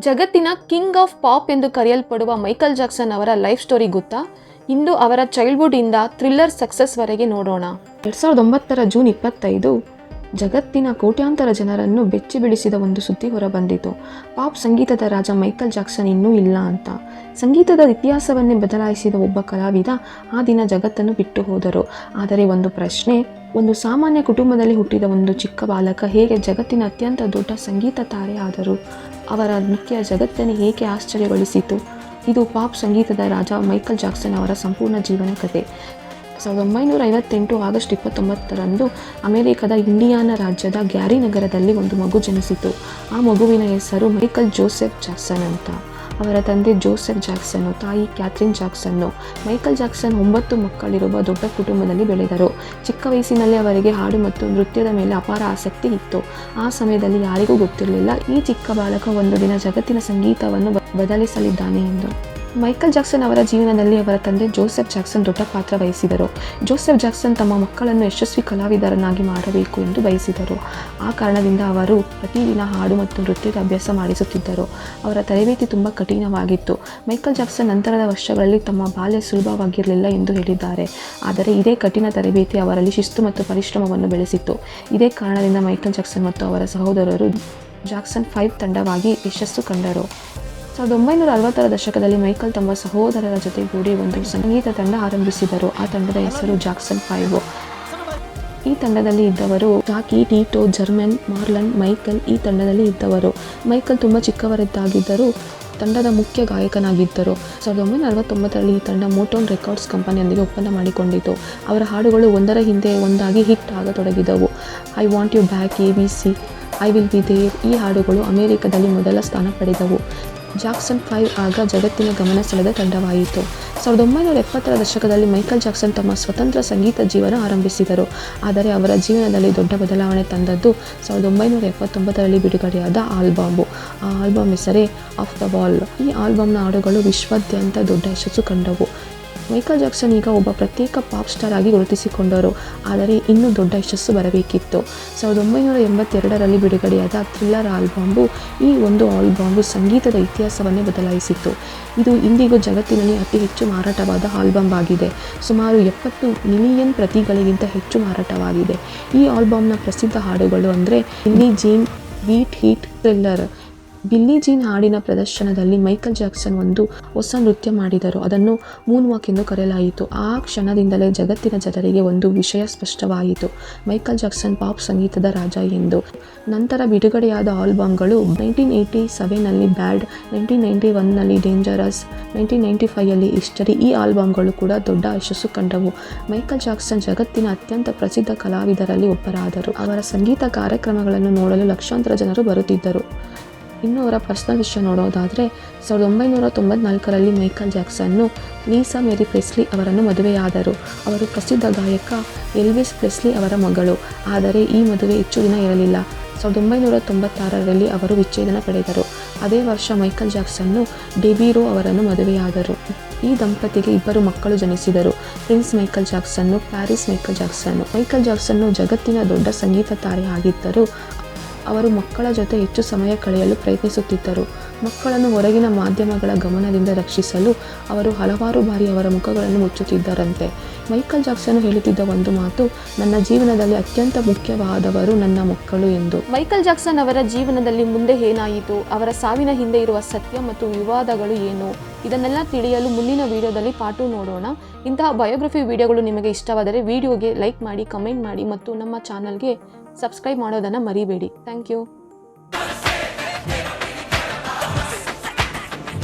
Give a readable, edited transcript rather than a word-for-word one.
ಜಗತ್ತಿನ king of pop ಎಂದು ಕರೆಯಲ್ಪಡುವ ಮೈಕಲ್ ಜಾಕ್ಸನ್ ಅವರ ಲೈಫ್ ಸ್ಟೋರಿ ಗೊತ್ತಾ? ಇಂದು ಅವರ ಚೈಲ್ಡ್ಹುಡ್ ಇಂದ ಥ್ರಿಲ್ಲರ್ ಸಕ್ಸಸ್ ವರೆಗೆ ನೋಡೋಣ. 2009 ಜೂನ್ 25 ಜಗತ್ತಿನ ಕೋಟ್ಯಾಂತರ ಜನರನ್ನು ಬೆಚ್ಚಿ ಬೀಳಿಸಿದ ಒಂದು ಸುದ್ದಿ ಹೊರಬಂದಿತು. ಪಾಪ್ ಸಂಗೀತದ ರಾಜ ಮೈಕಲ್ ಜಾಕ್ಸನ್ ಇನ್ನೂ ಇಲ್ಲ ಅಂತ. ಸಂಗೀತದ ಇತಿಹಾಸವನ್ನೇ ಬದಲಾಯಿಸಿದ ಒಬ್ಬ ಕಲಾವಿದ ಆ ದಿನ ಜಗತ್ತನ್ನು ಬಿಟ್ಟು ಹೋದರು. ಆದರೆ ಒಂದು ಪ್ರಶ್ನೆ, ಒಂದು ಸಾಮಾನ್ಯ ಕುಟುಂಬದಲ್ಲಿ ಹುಟ್ಟಿದ ಒಂದು ಚಿಕ್ಕ ಬಾಲಕ ಹೇಗೆ ಜಗತ್ತಿನ ಅತ್ಯಂತ ದೊಡ್ಡ ಸಂಗೀತ ತಾರೆ ಆದರು? ಅವರ ನೃತ್ಯ ಜಗತ್ತನ್ನು ಹೇಗೆ ಆಶ್ಚರ್ಯಗೊಳಿಸಿತು? ಇದು ಪಾಪ್ ಸಂಗೀತದ ರಾಜ ಮೈಕಲ್ ಜಾಕ್ಸನ್ ಅವರ ಸಂಪೂರ್ಣ ಜೀವನ ಕಥೆ. 1958 ಆಗಸ್ಟ್ 29ರಂದು ಅಮೆರಿಕದ ಇಂಡಿಯಾನಾ ರಾಜ್ಯದ ಗ್ಯಾರಿ ನಗರದಲ್ಲಿ ಒಂದು ಮಗು ಜನಿಸಿತು. ಆ ಮಗುವಿನ ಹೆಸರು ಮೈಕಲ್ ಜೋಸೆಫ್ ಜಾಕ್ಸನ್ ಅಂತ. ಅವರ ತಂದೆ ಜೋಸೆಫ್ ಜಾಕ್ಸನ್ನು, ತಾಯಿ ಕ್ಯಾಥರಿನ್ ಜಾಕ್ಸನ್ನು. ಮೈಕಲ್ ಜಾಕ್ಸನ್ 9 ಮಕ್ಕಳಿರುವ ದೊಡ್ಡ ಕುಟುಂಬದಲ್ಲಿ ಬೆಳೆದರು. ಚಿಕ್ಕ ವಯಸ್ಸಿನಲ್ಲಿ ಅವರಿಗೆ ಹಾಡು ಮತ್ತು ನೃತ್ಯದ ಮೇಲೆ ಅಪಾರ ಆಸಕ್ತಿ ಇತ್ತು. ಆ ಸಮಯದಲ್ಲಿ ಯಾರಿಗೂ ಗೊತ್ತಿರಲಿಲ್ಲ ಈ ಚಿಕ್ಕ ಬಾಲಕ ಒಂದು ದಿನ ಜಗತ್ತಿನ ಸಂಗೀತವನ್ನು ಬದಲಿಸಲಿದ್ದಾನೆ ಎಂದು. ಮೈಕಲ್ ಜಾಕ್ಸನ್ ಅವರ ಜೀವನದಲ್ಲಿ ಅವರ ತಂದೆ ಜೋಸೆಫ್ ಜಾಕ್ಸನ್ ದೊಡ್ಡ ಪಾತ್ರ ವಹಿಸಿದರು. ಜೋಸೆಫ್ ಜಾಕ್ಸನ್ ತಮ್ಮ ಮಕ್ಕಳನ್ನು ಯಶಸ್ವಿ ಕಲಾವಿದರನ್ನಾಗಿ ಮಾಡಬೇಕು ಎಂದು ಬಯಸಿದರು. ಆ ಕಾರಣದಿಂದ ಅವರು ಪ್ರತಿದಿನ ಹಾಡು ಮತ್ತು ನೃತ್ಯದ ಅಭ್ಯಾಸ ಮಾಡಿಸುತ್ತಿದ್ದರು. ಅವರ ತರಬೇತಿ ತುಂಬ ಕಠಿಣವಾಗಿತ್ತು. ಮೈಕಲ್ ಜಾಕ್ಸನ್ ನಂತರದ ವರ್ಷಗಳಲ್ಲಿ ತಮ್ಮ ಬಾಲ್ಯ ಸುಲಭವಾಗಿರಲಿಲ್ಲ ಎಂದು ಹೇಳಿದ್ದಾರೆ. ಆದರೆ ಇದೇ ಕಠಿಣ ತರಬೇತಿ ಅವರಲ್ಲಿ ಶಿಸ್ತು ಮತ್ತು ಪರಿಶ್ರಮವನ್ನು ಬೆಳೆಸಿತು. ಇದೇ ಕಾರಣದಿಂದ ಮೈಕಲ್ ಜಾಕ್ಸನ್ ಮತ್ತು ಅವರ ಸಹೋದರರು ಜಾಕ್ಸನ್ 5 ತಂಡವಾಗಿ ಯಶಸ್ಸು ಕಂಡರು. 1960ರ ದಶಕದಲ್ಲಿ ಮೈಕಲ್ ತಮ್ಮ ಸಹೋದರರ ಜೊತೆಗೂಡಿ ಒಂದು ಸಂಗೀತ ತಂಡ ಆರಂಭಿಸಿದರು. ಆ ತಂಡದ ಹೆಸರು ಜಾಕ್ಸನ್ 5. ಈ ತಂಡದಲ್ಲಿ ಇದ್ದವರು ಜಾಕಿ, ಟೀಟೋ, ಜರ್ಮನ್, ಮಾರ್ಲನ್, ಮೈಕಲ್ ಈ ತಂಡದಲ್ಲಿ ಇದ್ದವರು. ಮೈಕಲ್ ತುಂಬ ಚಿಕ್ಕವರಿದ್ದಾಗಿದ್ದರೂ ತಂಡದ ಮುಖ್ಯ ಗಾಯಕನಾಗಿದ್ದರು. 1969ರಲ್ಲಿ ಈ ತಂಡ ಮೋಟೌನ್ ರೆಕಾರ್ಡ್ಸ್ ಕಂಪನಿಯೊಂದಿಗೆ ಒಪ್ಪಂದ ಮಾಡಿಕೊಂಡಿತು. ಅವರ ಹಾಡುಗಳು ಒಂದರ ಹಿಂದೆ ಒಂದಾಗಿ ಹಿಟ್ ಆಗತೊಡಗಿದವು. I want you back, ABC, I will be there ಈ ಹಾಡುಗಳು ಅಮೆರಿಕದಲ್ಲಿ ಮೊದಲ ಸ್ಥಾನ ಪಡೆದವು. ಜಾಕ್ಸನ್ 5 ಆಗ ಜಗತ್ತಿನ ಗಮನ ಸೆಳೆದ ತಂಡವಾಯಿತು. 1970ರ ದಶಕದಲ್ಲಿ ಮೈಕಲ್ ಜಾಕ್ಸನ್ ತಮ್ಮ ಸ್ವತಂತ್ರ ಸಂಗೀತ ಜೀವನ ಆರಂಭಿಸಿದರು. ಆದರೆ ಅವರ ಜೀವನದಲ್ಲಿ ದೊಡ್ಡ ಬದಲಾವಣೆ ತಂದದ್ದು 1979ರಲ್ಲಿ ಬಿಡುಗಡೆಯಾದ ಆಲ್ಬಮ್. ಆ ಆಲ್ಬಮ್ ಹೆಸರೇ ಆಫ್ ದ ವಾಲ್. ಈ ಆಲ್ಬಮ್ನ ಹಾಡುಗಳು ವಿಶ್ವಾದ್ಯಂತ ದೊಡ್ಡ ಯಶಸ್ಸು ಕಂಡವು. ಮೈಕಲ್ ಜಾಕ್ಸನ್ ಈಗ ಒಬ್ಬ ಪ್ರತ್ಯೇಕ ಪಾಪ್ ಸ್ಟಾರ್ ಆಗಿ ಗುರುತಿಸಿಕೊಂಡರು. ಆದರೆ ಇನ್ನೂ ದೊಡ್ಡ ಯಶಸ್ಸು ಬರಬೇಕಿತ್ತು. 1982ರಲ್ಲಿ ಬಿಡುಗಡೆಯಾದ ಥ್ರಿಲ್ಲರ್ ಆಲ್ಬಮ್. ಈ ಒಂದು ಆಲ್ಬಮ್ ಸಂಗೀತದ ಇತಿಹಾಸವನ್ನೇ ಬದಲಾಯಿಸಿತು. ಇದು ಇಂದಿಗೂ ಜಗತ್ತಿನಲ್ಲಿ ಅತಿ ಹೆಚ್ಚು ಮಾರಾಟವಾದ ಆಲ್ಬಮ್ ಆಗಿದೆ. ಸುಮಾರು 70 ಮಿಲಿಯನ್ ಪ್ರತಿಗಳಿಗಿಂತ ಹೆಚ್ಚು ಮಾರಾಟವಾಗಿದೆ. ಈ ಆಲ್ಬಮ್ನ ಪ್ರಸಿದ್ಧ ಹಾಡುಗಳು ಅಂದರೆ ಬಿಲ್ಲಿ ಜೀನ್, ಬೀಟ್ ಹೀಟ್, ಥ್ರಿಲ್ಲರ್. ಬಿಲ್ಲಿ ಜೀನ್ ಹಾಡಿನ ಪ್ರದರ್ಶನದಲ್ಲಿ ಮೈಕಲ್ ಜಾಕ್ಸನ್ ಒಂದು ಹೊಸ ನೃತ್ಯ ಮಾಡಿದರು. ಅದನ್ನು ಮೂನ್ ವಾಕ್ ಎಂದು ಕರೆಯಲಾಯಿತು. ಆ ಕ್ಷಣದಿಂದಲೇ ಜಗತ್ತಿನ ಜನರಿಗೆ ಒಂದು ವಿಷಯ ಸ್ಪಷ್ಟವಾಯಿತು, ಮೈಕಲ್ ಜಾಕ್ಸನ್ ಪಾಪ್ ಸಂಗೀತದ ರಾಜ ಎಂದು. ನಂತರ ಬಿಡುಗಡೆಯಾದ ಆಲ್ಬಮ್ಗಳು 1987ನಲ್ಲಿ ಬ್ಯಾಡ್, 1991ನಲ್ಲಿ ಡೇಂಜರಸ್, 1995ಯಲ್ಲಿ ಹಿಸ್ಟರಿ ಈ ಆಲ್ಬಮ್ಗಳು ಕೂಡ ದೊಡ್ಡ ಯಶಸ್ಸು ಕಂಡವು. ಮೈಕಲ್ ಜಾಕ್ಸನ್ ಜಗತ್ತಿನ ಅತ್ಯಂತ ಪ್ರಸಿದ್ಧ ಕಲಾವಿದರಲ್ಲಿ ಒಬ್ಬರಾದರು. ಅವರ ಸಂಗೀತ ಕಾರ್ಯಕ್ರಮಗಳನ್ನು ನೋಡಲು ಲಕ್ಷಾಂತರ ಜನರು ಬರುತ್ತಿದ್ದರು. ಇನ್ನು ಅವರ ಪರ್ಸನಲ್ ವಿಷಯ ನೋಡೋದಾದರೆ 1994ರಲ್ಲಿ ಮೈಕಲ್ ಜಾಕ್ಸನ್ನು ಲೀಸಾ ಮೇರಿ ಪ್ರೆಸ್ಲಿ ಅವರನ್ನು ಮದುವೆಯಾದರು. ಅವರು ಪ್ರಸಿದ್ಧ ಗಾಯಕ ಎಲ್ವಿಸ್ ಪ್ರೆಸ್ಲಿ ಅವರ ಮಗಳು. ಆದರೆ ಈ ಮದುವೆ ಹೆಚ್ಚು ದಿನ ಇರಲಿಲ್ಲ. 1996ರಲ್ಲಿ ಅವರು ವಿಚ್ಛೇದನ ಪಡೆದರು. ಅದೇ ವರ್ಷ ಮೈಕಲ್ ಜಾಕ್ಸನ್ನು ಡೆಬಿ ರೋ ಅವರನ್ನು ಮದುವೆಯಾದರು. ಈ ದಂಪತಿಗೆ 2 ಮಕ್ಕಳು ಜನಿಸಿದರು, ಪ್ರಿನ್ಸ್ ಮೈಕಲ್ ಜಾಕ್ಸನ್ನು, ಪ್ಯಾರಿಸ್ ಮೈಕಲ್ ಜಾಕ್ಸನ್ನು. ಮೈಕಲ್ ಜಾಕ್ಸನ್ನು ಜಗತ್ತಿನ ದೊಡ್ಡ ಸಂಗೀತ ತಾರೆ ಆಗಿದ್ದರು. ಅವರು ಮಕ್ಕಳ ಜೊತೆ ಹೆಚ್ಚು ಸಮಯ ಕಳೆಯಲು ಪ್ರಯತ್ನಿಸುತ್ತಿದ್ದರು. ಮಕ್ಕಳನ್ನು ಹೊರಗಿನ ಮಾಧ್ಯಮಗಳ ಗಮನದಿಂದ ರಕ್ಷಿಸಲು ಅವರು ಹಲವಾರು ಬಾರಿ ಅವರ ಮುಖಗಳನ್ನು ಮುಚ್ಚುತ್ತಿದ್ದರಂತೆ. ಮೈಕಲ್ ಜಾಕ್ಸನ್ ಹೇಳುತ್ತಿದ್ದ ಒಂದು ಮಾತು, ನನ್ನ ಜೀವನದಲ್ಲಿ ಅತ್ಯಂತ ಮುಖ್ಯವಾದವರು ನನ್ನ ಮಕ್ಕಳು ಎಂದು. ಮೈಕಲ್ ಜಾಕ್ಸನ್ ಅವರ ಜೀವನದಲ್ಲಿ ಮುಂದೆ ಏನಾಯಿತು, ಅವರ ಸಾವಿನ ಹಿಂದೆ ಇರುವ ಸತ್ಯ ಮತ್ತು ವಿವಾದಗಳು ಏನು, ಇದನ್ನೆಲ್ಲ ತಿಳಿಯಲು ಮುಂದಿನ ವಿಡಿಯೋದಲ್ಲಿ ಪಾರ್ಟ್ 2 ನೋಡೋಣ. ಇಂತಹ ಬಯೋಗ್ರಫಿ ವಿಡಿಯೋಗಳು ನಿಮಗೆ ಇಷ್ಟವಾದರೆ ವಿಡಿಯೋಗೆ ಲೈಕ್ ಮಾಡಿ, ಕಮೆಂಟ್ ಮಾಡಿ ಮತ್ತು ನಮ್ಮ ಚಾನಲ್ಗೆ ಸಬ್ಸ್ಕ್ರೈಬ್ ಮಾಡೋದನ್ನು ಮರಿಬೇಡಿ. Thank you.